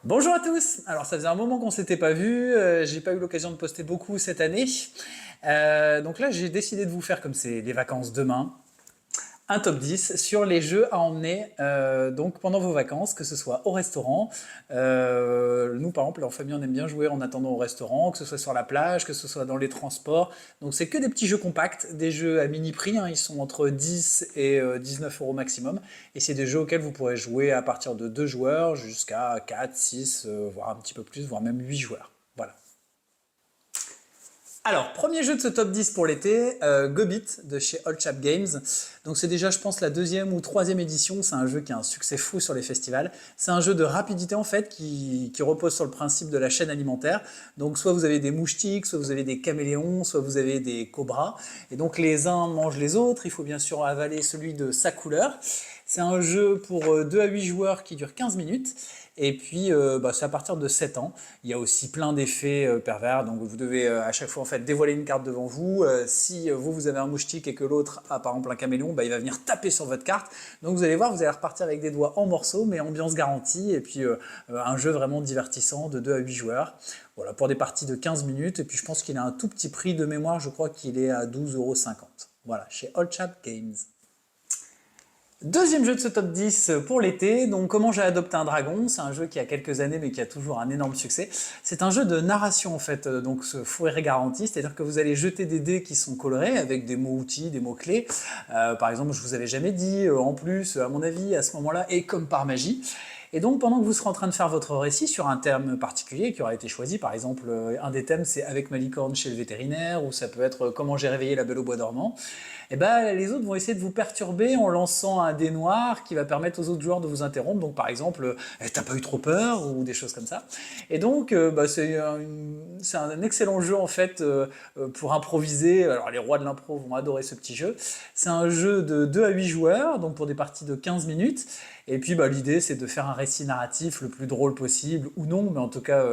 Bonjour à tous. Alors ça faisait un moment qu'on s'était pas vu, j'ai pas eu l'occasion de poster beaucoup cette année. Donc là j'ai décidé de vous faire, comme c'est les vacances demain, un top 10 sur les jeux à emmener donc pendant vos vacances, que ce soit au restaurant. Nous par exemple en famille on aime bien jouer en attendant au restaurant, que ce soit sur la plage, que ce soit dans les transports. Donc c'est que des petits jeux compacts, des jeux à mini prix, hein, ils sont entre 10 et 19 euros maximum. Et c'est des jeux auxquels vous pourrez jouer à partir de 2 joueurs jusqu'à 4, 6, voire un petit peu plus, voire même 8 joueurs. Voilà. Alors, premier jeu de ce top 10 pour l'été, Gobit de chez Old Chap Games. Donc c'est déjà, je pense, la deuxième ou troisième édition. C'est un jeu qui a un succès fou sur les festivals. C'est un jeu de rapidité en fait qui repose sur le principe de la chaîne alimentaire. Donc soit vous avez des moustiques, soit vous avez des caméléons, soit vous avez des cobras. Et donc les uns mangent les autres. Il faut bien sûr avaler celui de sa couleur. C'est un jeu pour 2 à 8 joueurs qui dure 15 minutes. Et puis, c'est à partir de 7 ans. Il y a aussi plein d'effets pervers. Donc, vous devez à chaque fois en fait dévoiler une carte devant vous. Si vous avez un moustique et que l'autre a par exemple un caméléon, il va venir taper sur votre carte. Donc, vous allez voir, vous allez repartir avec des doigts en morceaux, mais ambiance garantie. Et puis, un jeu vraiment divertissant de 2 à 8 joueurs. Voilà, pour des parties de 15 minutes. Et puis, je pense qu'il a un tout petit prix de mémoire. Je crois qu'il est à 12,50 €. Voilà, chez Old Chap Games. Deuxième jeu de ce top 10 pour l'été, donc Comment j'ai adopté un dragon, c'est un jeu qui a quelques années mais qui a toujours un énorme succès. C'est un jeu de narration en fait, donc ce fou et garanti, c'est-à-dire que vous allez jeter des dés qui sont colorés avec des mots-outils, des mots-clés. Par exemple, je vous avais jamais dit, en plus, à mon avis, à ce moment-là, et comme par magie. Et donc, pendant que vous serez en train de faire votre récit sur un thème particulier qui aura été choisi, par exemple, un des thèmes c'est Avec ma licorne chez le vétérinaire, ou ça peut être Comment j'ai réveillé la Belle au bois dormant, et les autres vont essayer de vous perturber en lançant un dé noir qui va permettre aux autres joueurs de vous interrompre. Donc, par exemple, t'as pas eu trop peur, ou des choses comme ça. Et donc, c'est un excellent jeu en fait pour improviser. Alors, les rois de l'impro vont adorer ce petit jeu. C'est un jeu de 2 à 8 joueurs, donc pour des parties de 15 minutes. Et puis l'idée c'est de faire un récit narratif le plus drôle possible, ou non, mais en tout cas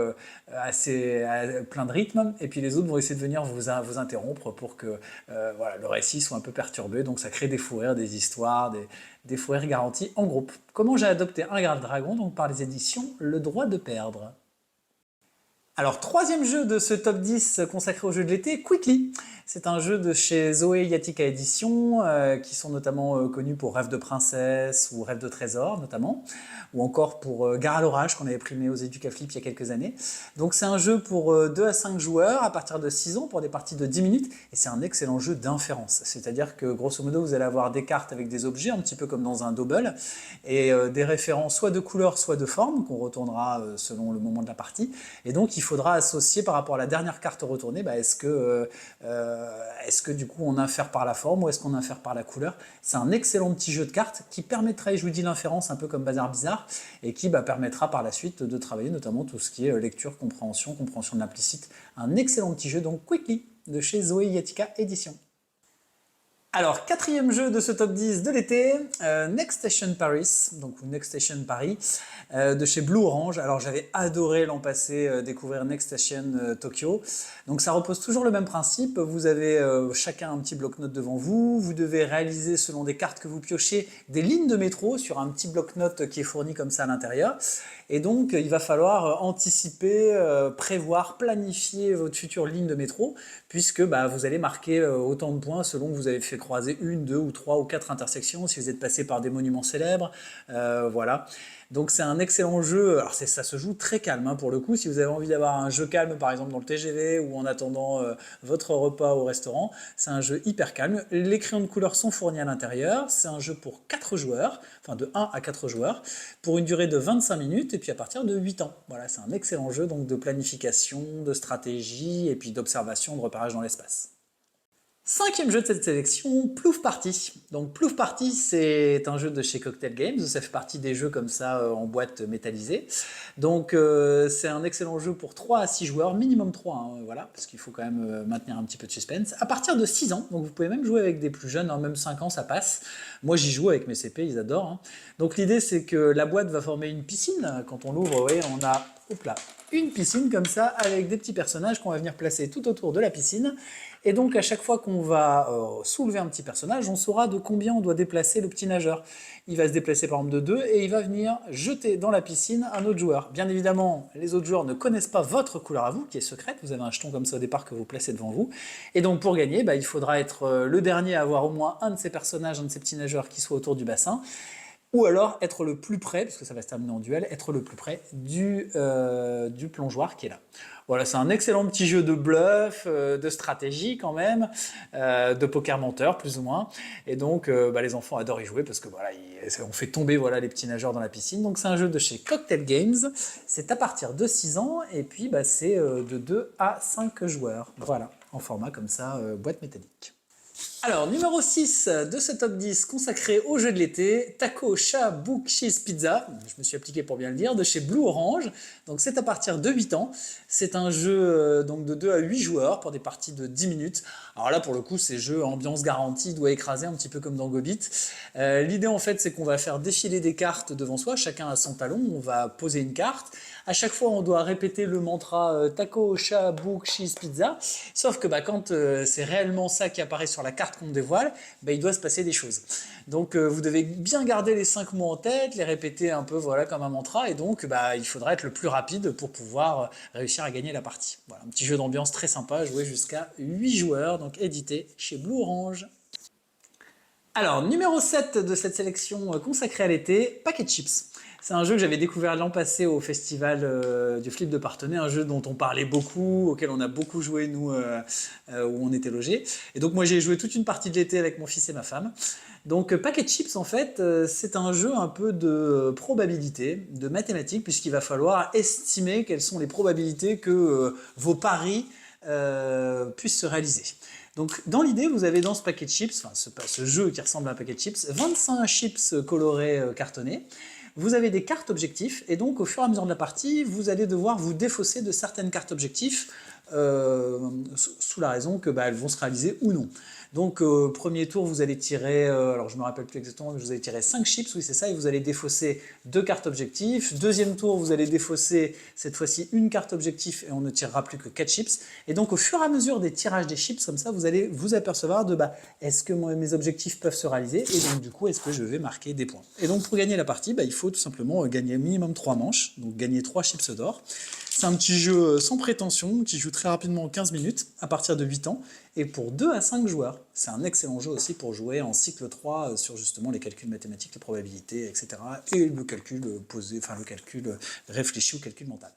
plein de rythme. Et puis les autres vont essayer de venir vous interrompre pour que le récit soit un peu perturbé. Donc ça crée des fous rires, des histoires, des fous rires garantis en groupe. Comment j'ai adopté un Graal Dragon, donc par les éditions Le Droit de Perdre. Alors, troisième jeu de ce top 10 consacré aux jeux de l'été, Quickly. C'est un jeu de chez Zoé Yatika Édition, qui sont notamment connus pour Rêve de princesse ou Rêve de trésor, notamment, ou encore pour Gare à l'orage, qu'on avait primé aux Educaflip il y a quelques années. Donc, c'est un jeu pour 2 à 5 joueurs, à partir de 6 ans, pour des parties de 10 minutes, et c'est un excellent jeu d'inférence. C'est-à-dire que, grosso modo, vous allez avoir des cartes avec des objets, un petit peu comme dans un double, et des références soit de couleur, soit de forme, qu'on retournera selon le moment de la partie. Et donc, il faudra associer par rapport à la dernière carte retournée, est-ce que du coup on infère par la forme ou est-ce qu'on infère par la couleur. C'est un excellent petit jeu de cartes qui permettra, et je vous dis l'inférence un peu comme Bazar Bizarre, et qui permettra par la suite de travailler notamment tout ce qui est lecture, compréhension de l'implicite. Un excellent petit jeu, donc Quickly, de chez Zoé Yatika Édition. Alors, quatrième jeu de ce top 10 de l'été, Next Station Paris, donc Next Station Paris, de chez Blue Orange. Alors, j'avais adoré l'an passé découvrir Next Station Tokyo. Donc, ça repose toujours le même principe. Vous avez chacun un petit bloc-notes devant vous. Vous devez réaliser, selon des cartes que vous piochez, des lignes de métro sur un petit bloc-notes qui est fourni comme ça à l'intérieur. Et donc, il va falloir anticiper, prévoir, planifier votre future ligne de métro, puisque vous allez marquer autant de points selon que vous avez fait croiser 1, 2 ou 3 ou 4 intersections, si vous êtes passé par des monuments célèbres, voilà. Donc c'est un excellent jeu. Alors ça se joue très calme pour le coup. Si vous avez envie d'avoir un jeu calme par exemple dans le TGV ou en attendant votre repas au restaurant, c'est un jeu hyper calme. Les crayons de couleur sont fournis à l'intérieur. C'est un jeu pour 4 joueurs, enfin de 1 à 4 joueurs, pour une durée de 25 minutes et puis à partir de 8 ans. Voilà, c'est un excellent jeu donc de planification, de stratégie et puis d'observation, de repérage dans l'espace. Cinquième jeu de cette sélection, Plouf Party. Donc Plouf Party, c'est un jeu de chez Cocktail Games, ça fait partie des jeux comme ça en boîte métallisée. Donc c'est un excellent jeu pour 3 à 6 joueurs, minimum 3, voilà, parce qu'il faut quand même maintenir un petit peu de suspense. À partir de 6 ans, donc vous pouvez même jouer avec des plus jeunes, même 5 ans ça passe. Moi j'y joue avec mes CP, ils adorent. Donc l'idée c'est que la boîte va former une piscine. Quand on l'ouvre, vous voyez, on a, hop là, une piscine comme ça, avec des petits personnages qu'on va venir placer tout autour de la piscine. Et donc à chaque fois qu'on va soulever un petit personnage, on saura de combien on doit déplacer le petit nageur. Il va se déplacer par exemple de 2 et il va venir jeter dans la piscine un autre joueur. Bien évidemment, les autres joueurs ne connaissent pas votre couleur à vous, qui est secrète. Vous avez un jeton comme ça au départ que vous placez devant vous. Et donc pour gagner, il faudra être le dernier à avoir au moins un de ces personnages, un de ces petits nageurs qui soit autour du bassin. Ou alors être le plus près, parce que ça va se terminer en duel, être le plus près du plongeoir qui est là. Voilà, c'est un excellent petit jeu de bluff, de stratégie quand même, de poker menteur plus ou moins. Et donc les enfants adorent y jouer parce que voilà, on fait tomber voilà, les petits nageurs dans la piscine. Donc c'est un jeu de chez Cocktail Games, c'est à partir de 6 ans et puis c'est de 2 à 5 joueurs. Voilà, en format comme ça, boîte métallique. Alors, numéro 6 de ce top 10 consacré au jeu de l'été, Taco, Chat, Book, Cheese, Pizza, je me suis appliqué pour bien le dire, de chez Blue Orange. Donc c'est à partir de 8 ans. C'est un jeu donc de 2 à 8 joueurs pour des parties de 10 minutes. Alors là, pour le coup, c'est jeu ambiance garantie, doigt écrasé, un petit peu comme dans Gobit. L'idée en fait, c'est qu'on va faire défiler des cartes devant soi, chacun a son talon, on va poser une carte. À chaque fois, on doit répéter le mantra taco, chat, book, cheese, pizza. Sauf que quand c'est réellement ça qui apparaît sur la carte qu'on dévoile, il doit se passer des choses. Donc vous devez bien garder les 5 mots en tête, les répéter un peu voilà, comme un mantra. Et donc il faudra être le plus rapide pour pouvoir réussir à gagner la partie. Voilà, un petit jeu d'ambiance très sympa, joué jusqu'à 8 joueurs, donc édité chez Blue Orange. Alors, numéro 7 de cette sélection consacrée à l'été, Packet Chips. C'est un jeu que j'avais découvert l'an passé au festival du Flip de Parthenay, un jeu dont on parlait beaucoup, auquel on a beaucoup joué nous où on était logés. Et donc moi j'ai joué toute une partie de l'été avec mon fils et ma femme. Donc Packet Chips en fait c'est un jeu un peu de probabilité, de mathématiques, puisqu'il va falloir estimer quelles sont les probabilités que vos paris puissent se réaliser. Donc dans l'idée, vous avez dans ce paquet de chips, enfin ce jeu qui ressemble à un paquet de chips, 25 chips colorés cartonnés. Vous avez des cartes objectifs et donc au fur et à mesure de la partie, vous allez devoir vous défausser de certaines cartes objectifs sous la raison que elles vont se réaliser ou non. Donc premier tour, vous allez tirer, alors je ne me rappelle plus exactement, mais vous allez tirer 5 chips, oui c'est ça, et vous allez défausser 2 cartes objectifs. Deuxième tour, vous allez défausser cette fois-ci une carte objectif et on ne tirera plus que 4 chips. Et donc au fur et à mesure des tirages des chips, comme ça, vous allez vous apercevoir de est-ce que mes objectifs peuvent se réaliser et donc du coup, est-ce que je vais marquer des points. Et donc pour gagner la partie, il faut tout simplement gagner minimum 3 manches, donc gagner 3 chips d'or. C'est un petit jeu sans prétention qui joue très rapidement en 15 minutes à partir de 8 ans et pour 2 à 5 joueurs. C'est un excellent jeu aussi pour jouer en cycle 3 sur justement les calculs mathématiques, les probabilités, etc. et le calcul posé, enfin le calcul réfléchi ou calcul mental.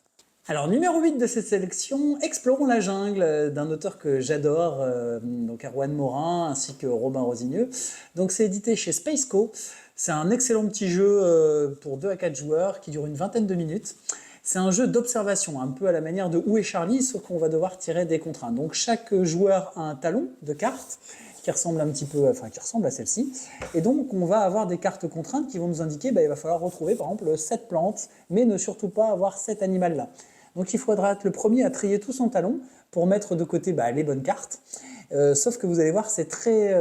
Alors numéro 8 de cette sélection, Explorons la jungle d'un auteur que j'adore, donc Erwan Morin ainsi que Robin Rosigneux. Donc c'est édité chez Spaceco. C'est un excellent petit jeu pour 2 à 4 joueurs qui dure une vingtaine de minutes. C'est un jeu d'observation, un peu à la manière de Où est Charlie, sauf qu'on va devoir tirer des contraintes. Donc chaque joueur a un talon de cartes qui ressemble un petit peu, enfin qui ressemble à celle-ci. Et donc on va avoir des cartes contraintes qui vont nous indiquer, il va falloir retrouver par exemple 7 plantes, mais ne surtout pas avoir cet animal-là. Donc il faudra être le premier à trier tout son talon pour mettre de côté les bonnes cartes. Sauf que vous allez voir, c'est très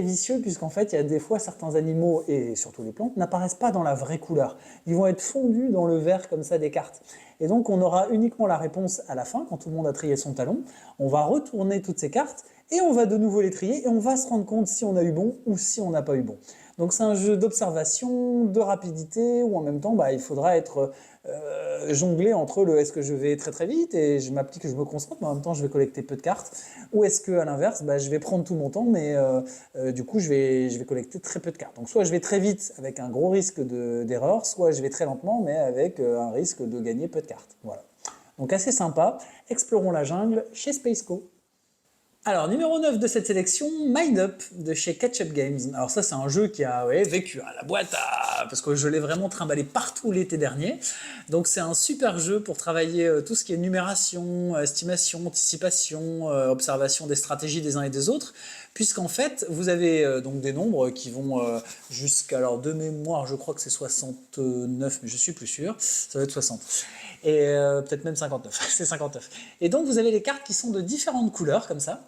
vicieux puisqu'en fait, il y a des fois certains animaux, et surtout les plantes, n'apparaissent pas dans la vraie couleur. Ils vont être fondus dans le vert comme ça des cartes. Et donc, on aura uniquement la réponse à la fin, quand tout le monde a trié son talon. On va retourner toutes ces cartes et on va de nouveau les trier et on va se rendre compte si on a eu bon ou si on n'a pas eu bon. Donc c'est un jeu d'observation, de rapidité, où en même temps, il faudra être jonglé entre le est-ce que je vais très très vite et je m'applique, je me concentre, mais en même temps je vais collecter peu de cartes, ou est-ce que à l'inverse, je vais prendre tout mon temps, mais du coup je vais collecter très peu de cartes. Donc soit je vais très vite avec un gros risque d'erreur, soit je vais très lentement, mais avec un risque de gagner peu de cartes. Voilà. Donc assez sympa. Explorons la jungle chez Spaceco. Alors, numéro 9 de cette sélection, Mind Up de chez Ketchup Games. Alors ça, c'est un jeu qui a vécu à la boîte, parce que je l'ai vraiment trimballé partout l'été dernier. Donc c'est un super jeu pour travailler tout ce qui est numération, estimation, anticipation, observation des stratégies des uns et des autres, puisqu'en fait, vous avez donc des nombres qui vont jusqu'à, alors de mémoire, je crois que c'est 69, mais je suis plus sûr, ça doit être 60. Et peut-être même 59, c'est 59. Et donc vous avez les cartes qui sont de différentes couleurs, comme ça.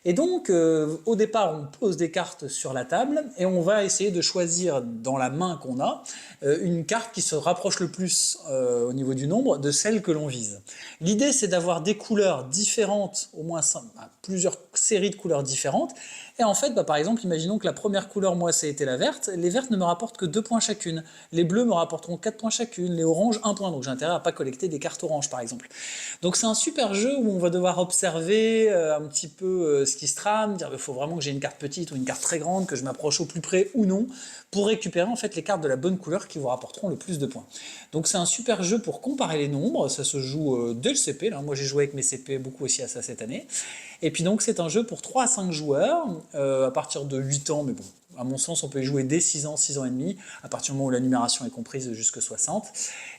Et donc, au départ, on pose des cartes sur la table et on va essayer de choisir dans la main qu'on a une carte qui se rapproche le plus au niveau du nombre de celle que l'on vise. L'idée, c'est d'avoir des couleurs différentes, au moins plusieurs séries de couleurs différentes. Et en fait, par exemple, imaginons que la première couleur, moi, ça a été la verte. Les vertes ne me rapportent que 2 points chacune. Les bleus me rapporteront 4 points chacune. Les oranges, 1 point. Donc j'ai intérêt à ne pas collecter des cartes oranges, par exemple. Donc c'est un super jeu où on va devoir observer un petit peu ce qui se trame, dire il faut vraiment que j'ai une carte petite ou une carte très grande, que je m'approche au plus près ou non, pour récupérer en fait les cartes de la bonne couleur qui vous rapporteront le plus de points. Donc c'est un super jeu pour comparer les nombres, ça se joue dès le CP, là. Moi j'ai joué avec mes CP beaucoup aussi à ça cette année. Et puis donc c'est un jeu pour 3 à 5 joueurs, à partir de 8 ans, mais bon, à mon sens, on peut y jouer dès 6 ans, 6 ans et demi, à partir du moment où la numération est comprise jusqu'à 60.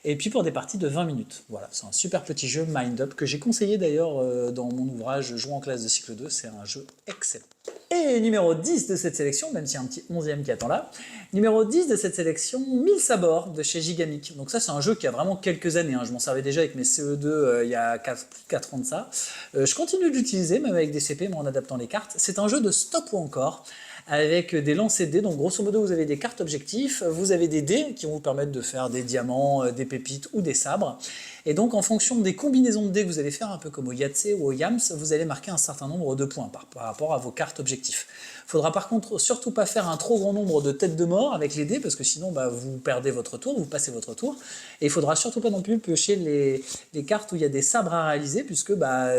Et puis pour des parties de 20 minutes. Voilà, c'est un super petit jeu Mind Up que j'ai conseillé d'ailleurs dans mon ouvrage Jouer en classe de cycle 2. C'est un jeu excellent. Et numéro 10 de cette sélection, même s'il y a un petit 11e qui attend là, numéro 10 de cette sélection, 1000 sabords de chez Gigamic. Donc ça, c'est un jeu qui a vraiment quelques années. Je m'en servais déjà avec mes CE2 il y a plus de 4 ans de ça. Je continue de l'utiliser, même avec des CP, mais en adaptant les cartes. C'est un jeu de stop ou encore, avec des lancers de dés. Donc grosso modo, vous avez des cartes objectifs, vous avez des dés qui vont vous permettre de faire des diamants, des pépites ou des sabres. Et donc en fonction des combinaisons de dés que vous allez faire, un peu comme au Yahtzee ou au Yams, vous allez marquer un certain nombre de points par rapport à vos cartes objectifs. Il faudra par contre surtout pas faire un trop grand nombre de têtes de mort avec les dés, parce que sinon vous perdez votre tour, vous passez votre tour. Et il faudra surtout pas non plus piocher les cartes où il y a des sabres à réaliser, puisque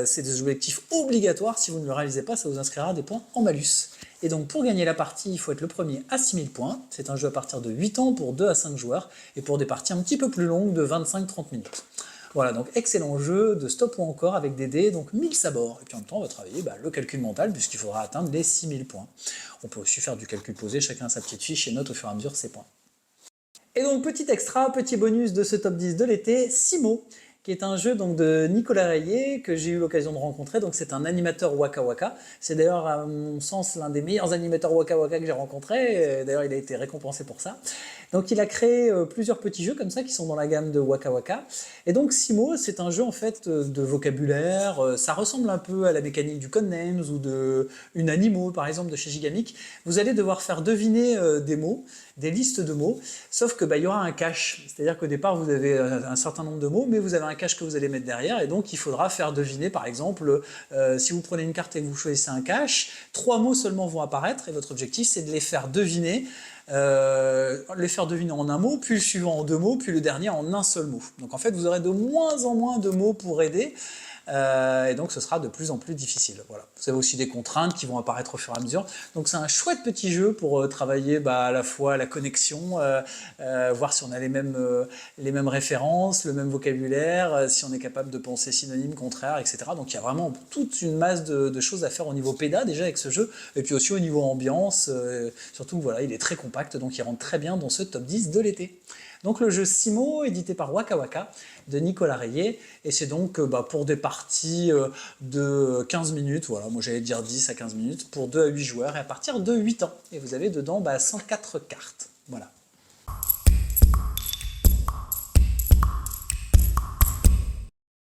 c'est des objectifs obligatoires. Si vous ne le réalisez pas, ça vous inscrira des points en malus. Et donc pour gagner la partie, il faut être le premier à 6000 points. C'est un jeu à partir de 8 ans pour 2 à 5 joueurs, et pour des parties un petit peu plus longues de 25-30 minutes. Voilà, donc excellent jeu de stop ou encore avec des dés, donc 1000 sabords. Et puis en même temps, on va travailler le calcul mental, puisqu'il faudra atteindre les 6000 points. On peut aussi faire du calcul posé, chacun a sa petite fiche et note au fur et à mesure ses points. Et donc petit extra, petit bonus de ce top 10 de l'été, Simo, qui est un jeu donc de Nicolas Rayet que j'ai eu l'occasion de rencontrer. Donc c'est un animateur Waka Waka. C'est d'ailleurs à mon sens l'un des meilleurs animateurs Waka Waka que j'ai rencontré. D'ailleurs il a été récompensé pour ça. Donc il a créé plusieurs petits jeux comme ça qui sont dans la gamme de Waka Waka. Et donc Simo, c'est un jeu en fait de vocabulaire. Ça ressemble un peu à la mécanique du Codenames ou de une Animo par exemple de chez Gigamic. Vous allez devoir faire deviner des mots, des listes de mots, sauf que il y aura un cache. C'est-à-dire qu'au départ vous avez un certain nombre de mots, mais vous avez un cache que vous allez mettre derrière, et donc il faudra faire deviner, par exemple, si vous prenez une carte et que vous choisissez un cache, 3 mots seulement vont apparaître, et votre objectif c'est de les faire deviner en un mot, puis le suivant en 2 mots, puis le dernier en un seul mot. Donc en fait vous aurez de moins en moins de mots pour aider, et donc ce sera de plus en plus difficile. Voilà. Vous avez aussi des contraintes qui vont apparaître au fur et à mesure. Donc c'est un chouette petit jeu pour travailler à la fois la connexion, voir si on a les mêmes références, le même vocabulaire, si on est capable de penser synonyme, contraire, etc. Donc il y a vraiment toute une masse de choses à faire au niveau péda déjà avec ce jeu, et puis aussi au niveau ambiance. Surtout voilà, il est très compact, donc il rentre très bien dans ce top 10 de l'été. Donc le jeu Simo, édité par Waka Waka, de Nicolas Rayet, et c'est donc pour des parties de 15 minutes, voilà, moi j'allais dire 10 à 15 minutes, pour 2 à 8 joueurs, et à partir de 8 ans. Et vous avez dedans 104 cartes. Voilà.